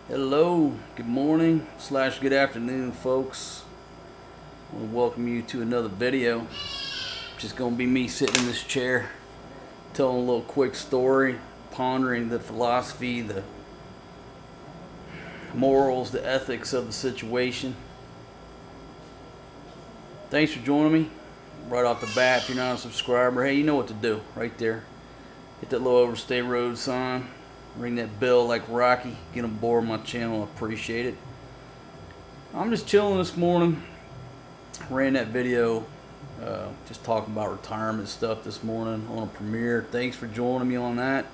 Hello, good morning / good afternoon, folks. I want to welcome you to another video. Just gonna be me sitting in this chair, telling a little quick story, pondering the philosophy, the morals, the ethics of the situation. Thanks for joining me. Right off the bat, if you're not a subscriber, hey, you know what to do. Right there, hit that little overstay road sign. Ring that bell like Rocky. Get on board my channel. I appreciate it. I'm just chilling this morning. Ran that video just talking about retirement stuff this morning on a premiere. Thanks for joining me on that.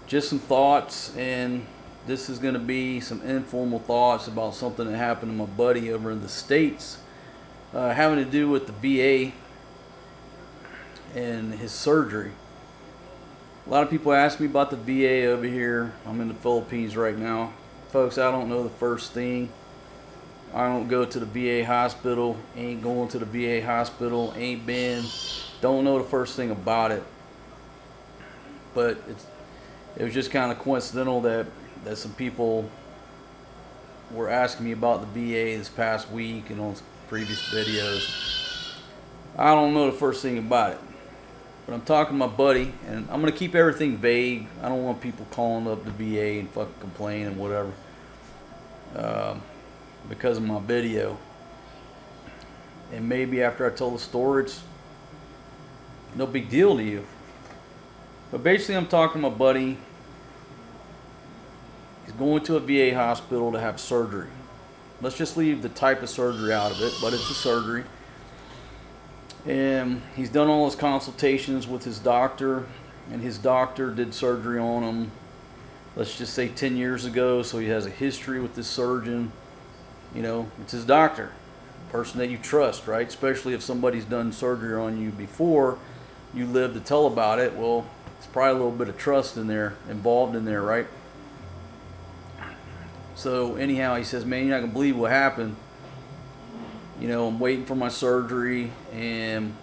Just some thoughts, and this is going to be some informal thoughts about something that happened to my buddy over in the States, having to do with the VA and his surgery. A lot of people ask me about the VA over here. I'm in the Philippines right now. Folks, I don't know the first thing. I don't go to the VA hospital. Ain't going to the VA hospital. Ain't been. Don't know the first thing about it. But it was just kind of coincidental that some people were asking me about the VA this past week and on previous videos. I don't know the first thing about it. But I'm talking to my buddy, and I'm going to keep everything vague. I don't want people calling up the VA and fucking complaining and whatever because of my video. And maybe after I tell the story, it's no big deal to you. But basically, I'm talking to my buddy. He's going to a VA hospital to have surgery. Let's just leave the type of surgery out of it, but it's a surgery. And he's done all his consultations with his doctor, and his doctor did surgery on him, let's just say 10 years ago, so he has a history with this surgeon. You know, it's his doctor, person that you trust, right? Especially if somebody's done surgery on you before you live to tell about it. Well, it's probably a little bit of trust in there, involved in there, right? So anyhow, he says, man, you're not going to believe what happened. You know, I'm waiting for my surgery, and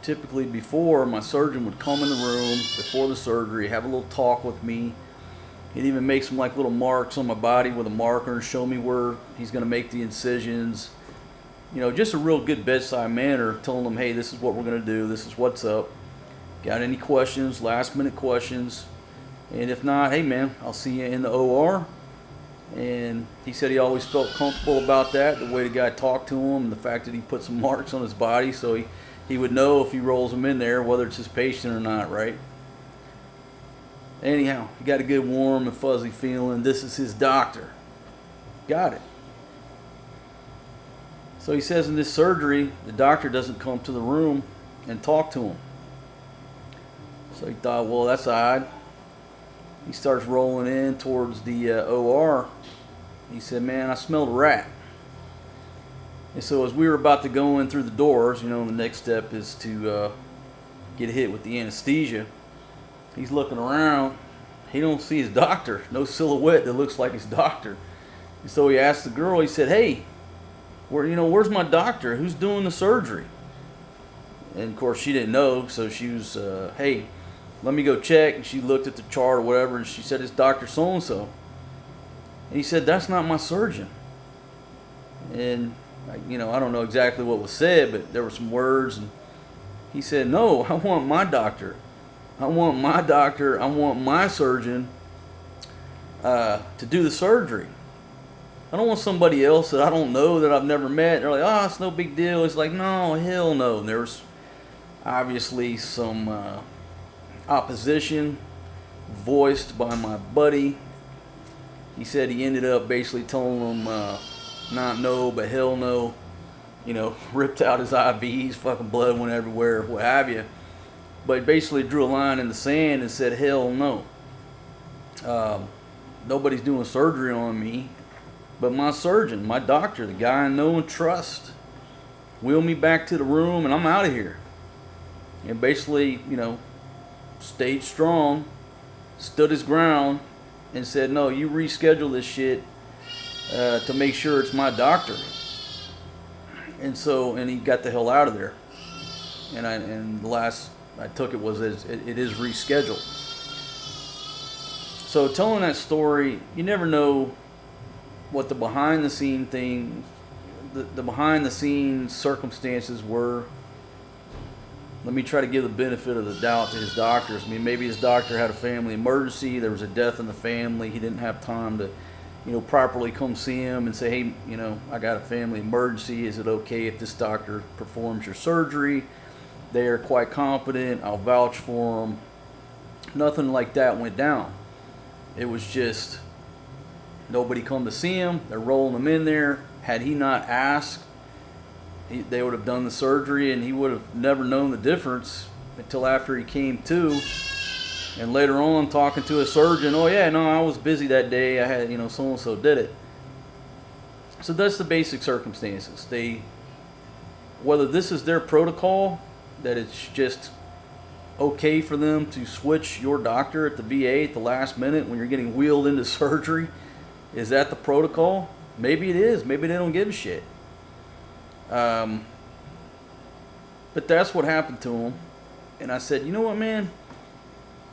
typically before, my surgeon would come in the room before the surgery, have a little talk with me. He'd even make some like little marks on my body with a marker and show me where he's going to make the incisions. You know, just a real good bedside manner, telling them, hey, this is what we're going to do, this is what's up. Got any questions, last minute questions? And if not, hey man, I'll see you in the OR. And he said he always felt comfortable about that, the way the guy talked to him, and the fact that he put some marks on his body so he would know if he rolls them in there whether it's his patient or not, right? Anyhow, he got a good warm and fuzzy feeling. This is his doctor. Got it. So he says in this surgery, the doctor doesn't come to the room and talk to him. So he thought, well, that's odd. He starts rolling in towards the OR. He said, man, I smelled a rat. And so as we were about to go in through the doors, you know, the next step is to get hit with the anesthesia. He's looking around. He don't see his doctor. No silhouette that looks like his doctor. And so he asked the girl, he said, hey, where's my doctor? Who's doing the surgery? And of course she didn't know, so she was, hey, let me go check. And she looked at the chart or whatever, and she said, it's Dr. So-and-so. And he said, that's not my surgeon. And, you know, I don't know exactly what was said, but there were some words. And he said, no, I want my doctor. I want my doctor. I want my surgeon to do the surgery. I don't want somebody else that I don't know, that I've never met. They're like, oh, it's no big deal. It's like, no, hell no. And there was obviously some opposition voiced by my buddy. He said he ended up basically telling them not no, but hell no. You know, ripped out his IVs, fucking blood went everywhere, what have you. But basically drew a line in the sand and said, hell no. Nobody's doing surgery on me, but my surgeon, my doctor, the guy I know and trust. Wheel me back to the room and I'm out of here. And basically, you know, stayed strong, stood his ground, and said, no, you reschedule this shit to make sure it's my doctor. And he got the hell out of there. And the last I took it was as it is rescheduled. So telling that story, you never know what the behind the scene thing, the behind the scenes circumstances were. Let me try to give the benefit of the doubt to his doctors. I mean, maybe his doctor had a family emergency. There was a death in the family. He didn't have time to, properly come see him and say, hey, I got a family emergency. Is it okay if this doctor performs your surgery? They are quite competent. I'll vouch for them. Nothing like that went down. It was just nobody come to see him. They're rolling him in there. Had he not asked, they would have done the surgery, and he would have never known the difference until after he came to. And later on, talking to a surgeon, oh yeah, no, I was busy that day. I had, so and so did it. So that's the basic circumstances. Whether this is their protocol, that it's just okay for them to switch your doctor at the VA at the last minute when you're getting wheeled into surgery, is that the protocol? Maybe it is. Maybe they don't give a shit. But that's what happened to him. And I said, you know what, man?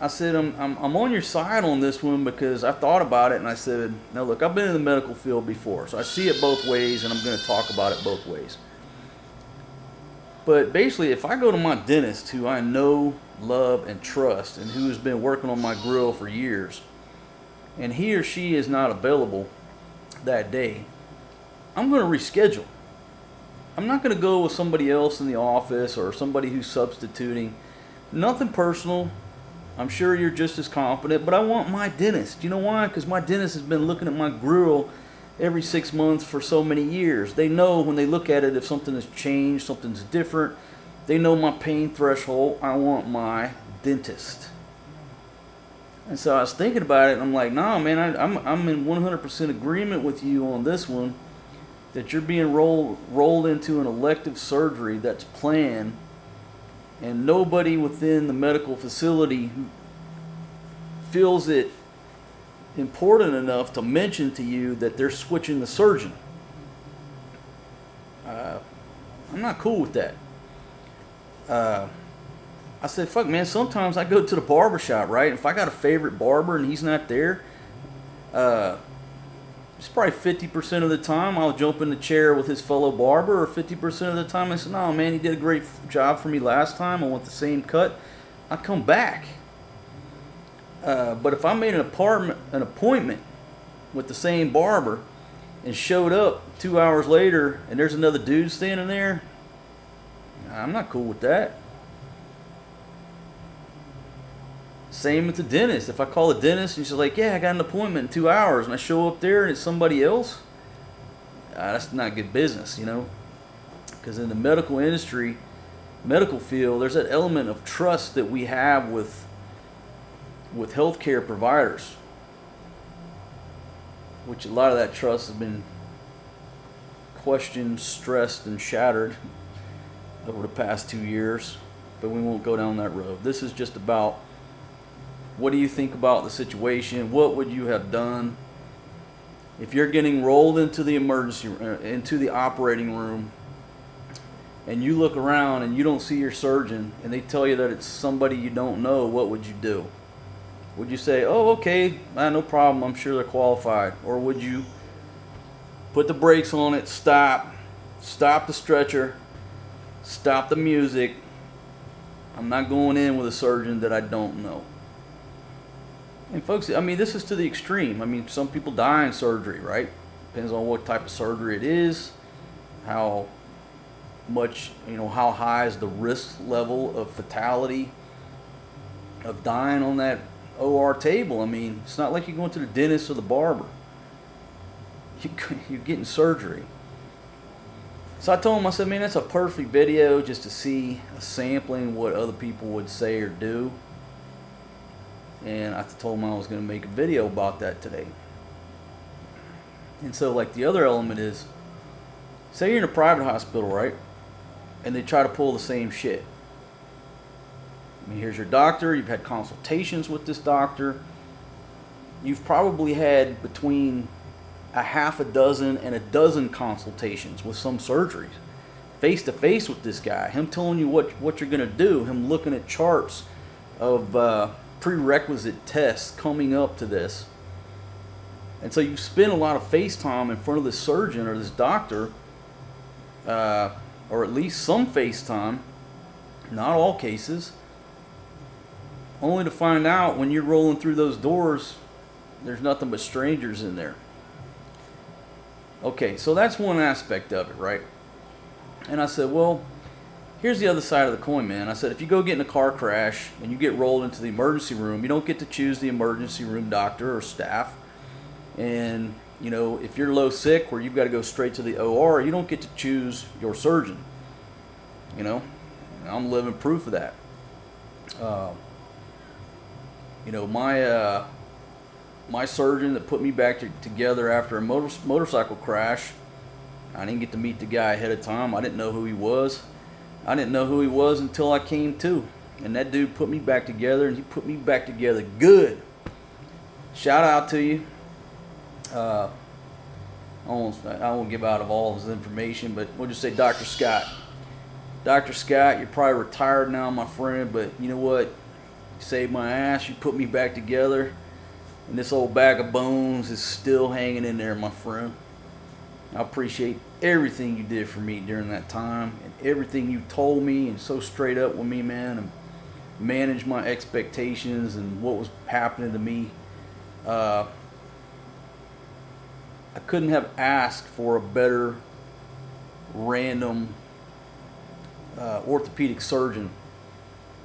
I said, I'm on your side on this one because I thought about it, and I said, now look, I've been in the medical field before, so I see it both ways, and I'm going to talk about it both ways. But basically, if I go to my dentist, who I know, love, and trust, and who has been working on my grill for years, and he or she is not available that day, I'm going to reschedule. I'm not going to go with somebody else in the office or somebody who's substituting. Nothing personal. I'm sure you're just as competent, but I want my dentist. You know why? Because my dentist has been looking at my grill every 6 months for so many years. They know when they look at it if something has changed, something's different. They know my pain threshold. I want my dentist. And so I was thinking about it, and I'm like, nah, man, I'm in 100% agreement with you on this one, that you're being rolled into an elective surgery that's planned, and nobody within the medical facility feels it important enough to mention to you that they're switching the surgeon. I'm not cool with that. I said, fuck, man, sometimes I go to the barber shop, right? If I got a favorite barber and he's not there, it's probably 50% of the time I'll jump in the chair with his fellow barber, or 50% of the time I say, no, man, he did a great job for me last time. I want the same cut. I come back. But if I made an appointment with the same barber and showed up 2 hours later and there's another dude standing there, I'm not cool with that. Same with the dentist. If I call the dentist and she's like, yeah, I got an appointment in 2 hours, and I show up there and it's somebody else, that's not good business, Because in the medical industry, medical field, there's that element of trust that we have with healthcare providers, which a lot of that trust has been questioned, stressed, and shattered over the past 2 years. But we won't go down that road. This is just about, what do you think about the situation? What would you have done if you're getting rolled into the into the operating room, and you look around and you don't see your surgeon, and they tell you that it's somebody you don't know? What would you do? Would you say, oh, okay, no problem, I'm sure they're qualified? Or would you put the brakes on it, stop the stretcher, stop the music? I'm not going in with a surgeon that I don't know. And folks, I mean, this is to the extreme. I mean, some people die in surgery, right? Depends on what type of surgery it is, how much, how high is the risk level of fatality, of dying on that OR table. I mean, it's not like you're going to the dentist or the barber. You're getting surgery. So I told him, I said, man, that's a perfect video just to see a sampling what other people would say or do. And I told him I was going to make a video about that today. And so, like, the other element is, say you're in a private hospital, right? And they try to pull the same shit. I mean, here's your doctor. You've had consultations with this doctor. You've probably had between a half a dozen and a dozen consultations with some surgeries, face to face with this guy. Him telling you what you're going to do. Him looking at charts of prerequisite tests coming up to this. And so you spend a lot of face time in front of this surgeon or this doctor, or at least some face time, not all cases, only to find out when you're rolling through those doors, there's nothing but strangers in there. Okay, so that's one aspect of it, right? And I said, well, here's the other side of the coin, man. I said, if you go get in a car crash and you get rolled into the emergency room, you don't get to choose the emergency room doctor or staff. And, you know, if you're low sick where you've got to go straight to the OR, you don't get to choose your surgeon. You know, I'm living proof of that. You know, my surgeon that put me back together after a motorcycle crash, I didn't get to meet the guy ahead of time. I didn't know who he was. I didn't know who he was until I came to. And that dude put me back together, and he put me back together good. Shout out to you. I won't give out of all of his information, but we'll just say Dr. Scott. Dr. Scott, you're probably retired now, my friend, but you know what? You saved my ass. You put me back together. And this old bag of bones is still hanging in there, my friend. I appreciate everything you did for me during that time and everything you told me and so straight up with me, man, and managed my expectations and what was happening to me. I couldn't have asked for a better random orthopedic surgeon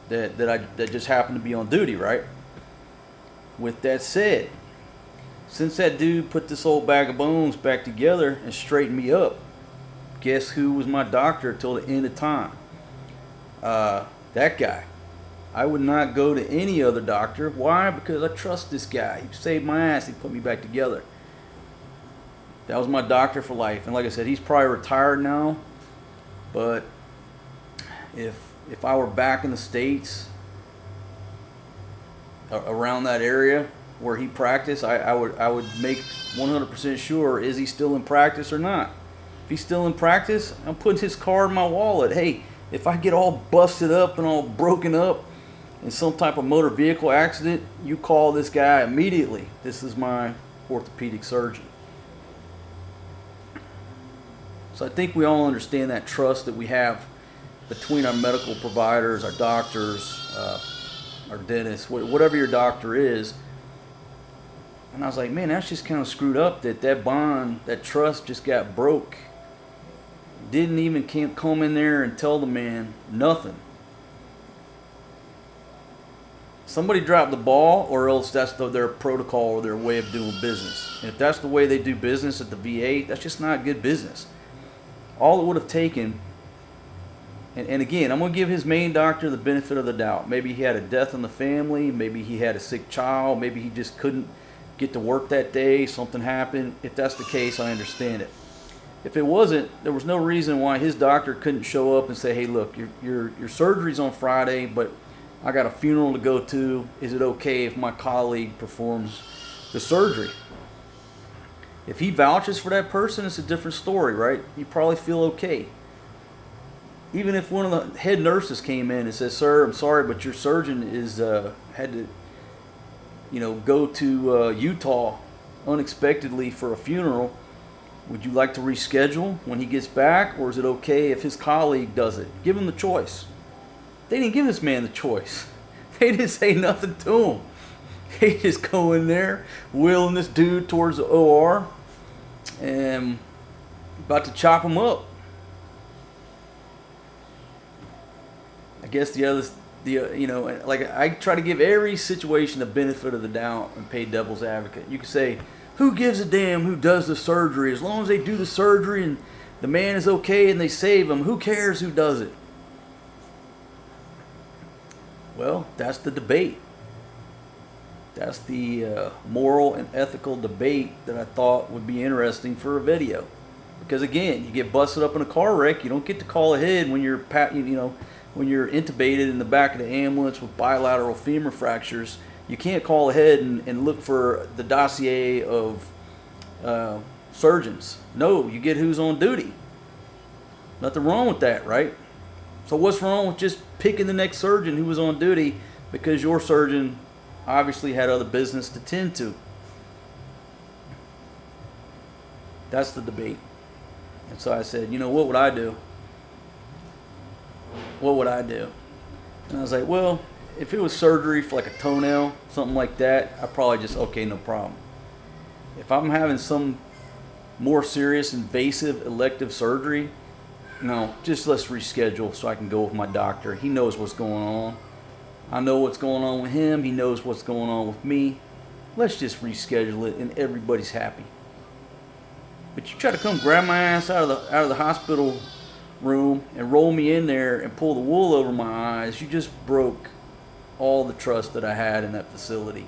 that just happened to be on duty, right? With that said, since that dude put this old bag of bones back together and straightened me up, guess who was my doctor till the end of time? That guy. I would not go to any other doctor. Why? Because I trust this guy. He saved my ass. He put me back together. That was my doctor for life. And like I said, he's probably retired now. But if I were back in the States, around that area where he practiced, I would make 100% sure, is he still in practice or not? If he's still in practice, I'm putting his card in my wallet. Hey, if I get all busted up and all broken up in some type of motor vehicle accident, you call this guy immediately. This is my orthopedic surgeon. So I think we all understand that trust that we have between our medical providers, our doctors, our dentist, whatever your doctor is. And I was like, man, that's just kind of screwed up that bond, that trust just got broke. Didn't even come in there and tell the man nothing. Somebody dropped the ball, or else that's their protocol or their way of doing business. And if that's the way they do business at the VA, that's just not good business. All it would have taken, and again, I'm going to give his main doctor the benefit of the doubt. Maybe he had a death in the family. Maybe he had a sick child. Maybe he just couldn't get to work that day. Something happened. If that's the case, I understand it. If it wasn't, there was no reason why his doctor couldn't show up and say, hey, look, your surgery's on Friday, but I got a funeral to go to. Is it okay if my colleague performs the surgery? If he vouches for that person, it's a different story, right? You probably feel okay. Even if one of the head nurses came in and said, sir, I'm sorry, but your surgeon is had to, go to Utah unexpectedly for a funeral. Would you like to reschedule when he gets back, or is it okay if his colleague does it? Give him the choice. They didn't give this man the choice. They didn't say nothing to him. They just go in there, wheeling this dude towards the OR, and about to chop him up. I guess I try to give every situation the benefit of the doubt and play devil's advocate. You can say, who gives a damn who does the surgery? As long as they do the surgery and the man is okay and they save him, who cares who does it? Well, that's the debate. That's the moral and ethical debate that I thought would be interesting for a video. Because again, you get busted up in a car wreck, you don't get to call ahead when you're when you're intubated in the back of the ambulance with bilateral femur fractures. You can't call ahead and look for the dossier of surgeons. No, you get who's on duty. Nothing wrong with that, right? So what's wrong with just picking the next surgeon who was on duty because your surgeon obviously had other business to tend to. That's the debate. And so I said, what would I do? What would I do? And I was like, well, if it was surgery for like a toenail, something like that, I'd probably just, okay, no problem. If I'm having some more serious, invasive, elective surgery, no, just let's reschedule so I can go with my doctor. He knows what's going on. I know what's going on with him. He knows what's going on with me. Let's just reschedule it and everybody's happy. But you try to come grab my ass out of the hospital room and roll me in there and pull the wool over my eyes, you just broke all the trust that I had in that facility.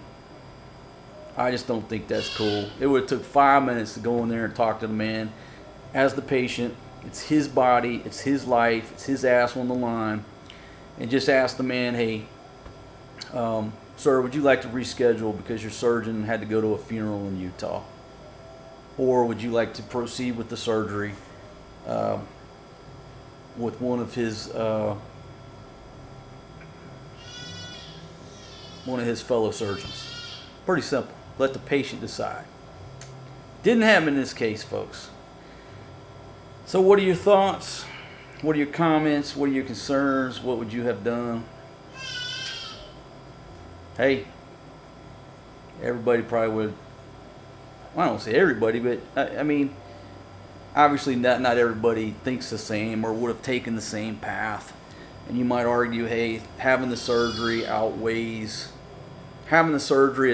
I just don't think that's cool. It would have took 5 minutes to go in there and talk to the man as the patient. It's his body, it's his life, it's his ass on the line, and just ask the man, hey, sir, would you like to reschedule because your surgeon had to go to a funeral in Utah? Or would you like to proceed with the surgery with one of his fellow surgeons? Pretty simple. Let the patient decide. Didn't happen in this case, folks. So what are your thoughts? What are your comments? What are your concerns? What would you have done? Hey, everybody probably would. Well, I don't say everybody, but I mean, obviously not everybody thinks the same or would have taken the same path. And you might argue, hey, having the surgery at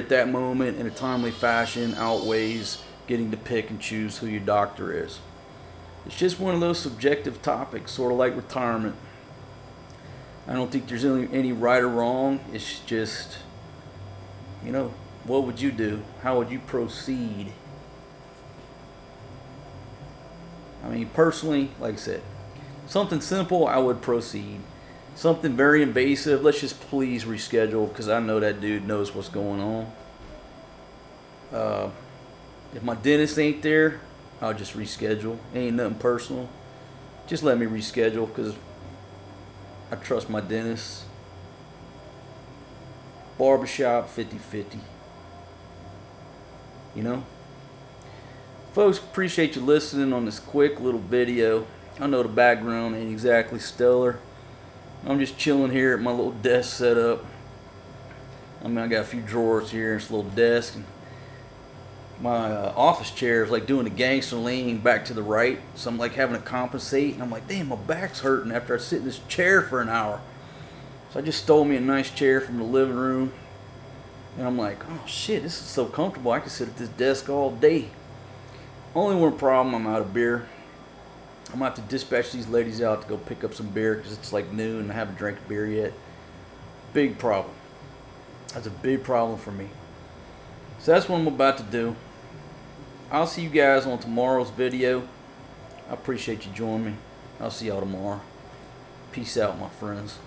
that moment in a timely fashion outweighs getting to pick and choose who your doctor is. It's just one of those subjective topics, sort of like retirement. I don't think there's any right or wrong. It's just, what would you do? How would you proceed? I mean, personally, like I said, something simple, I would proceed. Something very invasive, let's just please reschedule because I know that dude knows what's going on. If my dentist ain't there, I'll just reschedule. Ain't nothing personal. Just let me reschedule because I trust my dentist. Barbershop, 50-50. Folks, appreciate you listening on this quick little video. I know the background ain't exactly stellar. I'm just chilling here at my little desk setup. I got a few drawers here and this little desk. And my office chair is like doing a gangster lean back to the right. So I'm like having to compensate. And I'm like, damn, my back's hurting after I sit in this chair for an hour. So I just stole me a nice chair from the living room. And I'm like, oh shit, this is so comfortable. I can sit at this desk all day. Only one problem, I'm out of beer. I'm going to have to dispatch these ladies out to go pick up some beer because it's like noon and I haven't drank beer yet. Big problem. That's a big problem for me. So that's what I'm about to do. I'll see you guys on tomorrow's video. I appreciate you joining me. I'll see y'all tomorrow. Peace out, my friends.